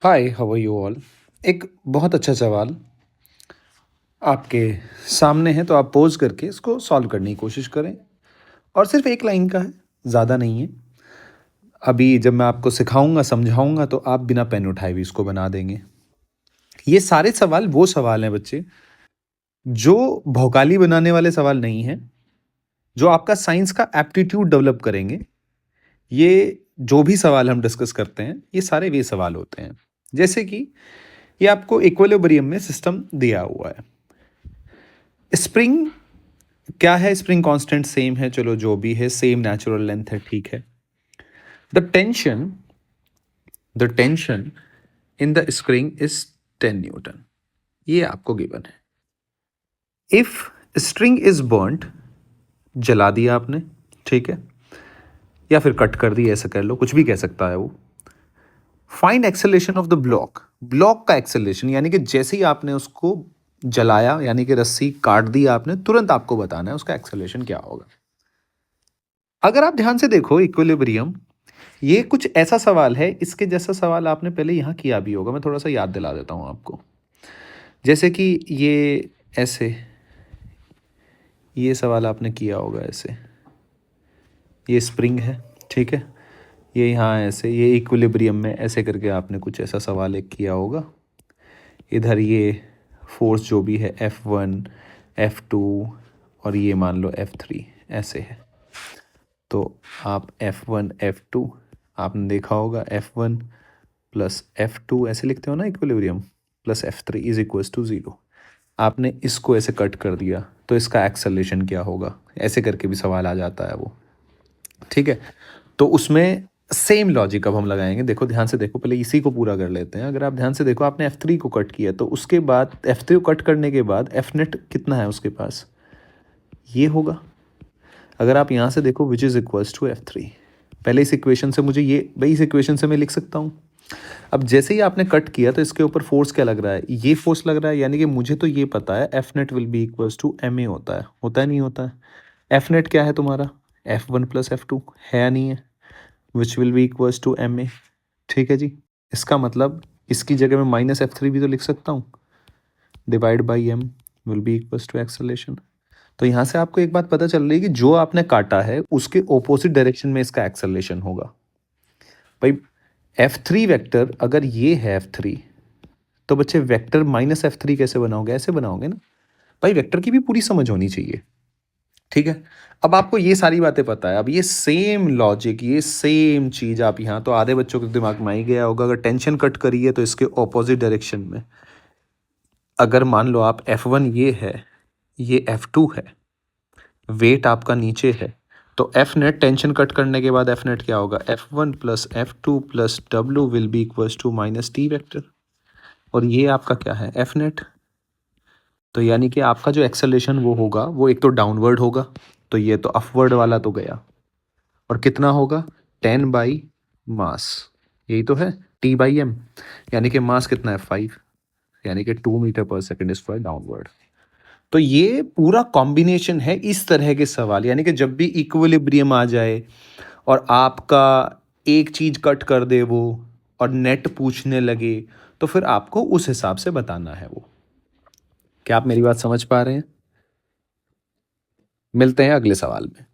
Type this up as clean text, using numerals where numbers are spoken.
Hi, how are you all? एक बहुत अच्छा सवाल आपके सामने है, तो आप पॉज़ करके इसको सॉल्व करने की कोशिश करें और सिर्फ़ एक लाइन का है, ज़्यादा नहीं है। अभी जब मैं आपको सिखाऊँगा, समझाऊँगा तो आप बिना पेन उठाए भी इसको बना देंगे। ये सारे सवाल वो सवाल हैं बच्चे, जो भौकाली बनाने वाले सवाल नहीं हैं, जो आपका साइंस का एप्टीट्यूड डेवलप करेंगे। ये जो भी सवाल हम डिस्कस करते हैं, ये सारे वे सवाल होते हैं। जैसे कि ये आपको इक्विलिब्रियम में सिस्टम दिया हुआ है। स्प्रिंग क्या है? स्प्रिंग कांस्टेंट सेम है, चलो जो भी है, सेम नेचुरल लेंथ है, ठीक है। The tension the tension in the spring is 10 Newton, ये आपको गिवन है। इफ स्ट्रिंग इज बर्न्ट, जला दिया आपने, ठीक है, या फिर कट कर दी, ऐसा कह लो, कुछ भी कह सकता है वो। Find acceleration of the block, block का एक्सेलरेशन, यानी कि जैसे ही आपने उसको जलाया, यानी कि रस्सी काट दी आपने, तुरंत आपको बताना है उसका एक्सेलरेशन क्या होगा। अगर आप ध्यान से देखो इक्विलिब्रियम, ये कुछ ऐसा सवाल है, इसके जैसा सवाल आपने पहले यहाँ किया भी होगा। मैं थोड़ा सा याद दिला देता हूँ आपको। जैसे कि ये ऐसे, ये सवाल आपने किया होगा ऐसे, ये स्प्रिंग है, ठीक है, ये यहाँ ऐसे, ये इक्विलिब्रियम में ऐसे करके आपने कुछ ऐसा सवाल एक किया होगा। इधर ये फोर्स जो भी है F1, F2 और ये मान लो F3 ऐसे है। तो आप F1 F2 आपने देखा होगा, F1 प्लस F2 ऐसे लिखते हो ना equilibrium, plus F3 is equals to 0। आपने इसको ऐसे कट कर दिया तो इसका एक्सेलरेशन क्या होगा, ऐसे करके भी सवाल आ जाता है वो, ठीक है। तो उसमें सेम लॉजिक अब हम लगाएंगे। देखो ध्यान से देखो, पहले इसी को पूरा कर लेते हैं। अगर आप ध्यान से देखो, आपने F3 को कट किया, तो उसके बाद F3 को कट करने के बाद F नेट कितना है उसके पास, ये होगा। अगर आप यहाँ से देखो, which is equals to F3, पहले इस इक्वेशन से मुझे ये, भाई इस इक्वेशन से मैं लिख सकता हूँ। अब जैसे ही आपने कट किया तो इसके ऊपर फोर्स क्या लग रहा है, ये फोर्स लग रहा है, यानी कि मुझे तो ये पता है F net will be equals to MA होता है नहीं होता है। F नेट क्या है तुम्हारा, F1 प्लस F2 है या नहीं है, which will be equals to MA, ठीक है जी। इसका मतलब इसकी जगह मैं माइनस F3 भी तो लिख सकता हूँ, divide by M will be equals to acceleration. तो यहाँ से आपको एक बात पता चल रही है कि जो आपने काटा है उसके ऑपोजिट डायरेक्शन में इसका एक्सेलरेशन होगा। भाई F3 वेक्टर अगर ये है F3, तो बच्चे वेक्टर माइनस F3 कैसे बनाओगे, ऐसे बनाओगे ना। भाई वेक्टर की भी पूरी समझ होनी चाहिए, ठीक है। अब आपको ये सारी बातें पता है, अब ये सेम लॉजिक, ये सेम चीज आप यहाँ, तो आधे बच्चों के दिमाग में आ ही गया होगा। अगर टेंशन कट करी है तो इसके ऑपोजिट डायरेक्शन में, अगर मान लो आप F1 ये है, ये F2 है, वेट आपका नीचे है, तो F नेट टेंशन कट करने के बाद F नेट क्या होगा, F1 plus F2 plus W will be equals to minus T vector. और ये आपका क्या है, F नेट। तो यानी कि आपका जो एक्सेलरेशन वो होगा, वो एक तो डाउनवर्ड होगा, तो ये तो अपवर्ड वाला तो गया, और कितना होगा, 10 बाई मास, यही तो है, T बाई M, यानी कि मास कितना है 5, यानी कि 2 मीटर पर सेकेंड स्क्वायर डाउनवर्ड। तो ये पूरा कॉम्बिनेशन है इस तरह के सवाल, यानी कि जब भी इक्विलिब्रियम आ जाए और आपका एक चीज कट कर दे वो, और नेट पूछने लगे, तो फिर आपको उस हिसाब से बताना है वो। क्या आप मेरी बात समझ पा रहे हैं? मिलते हैं अगले सवाल में।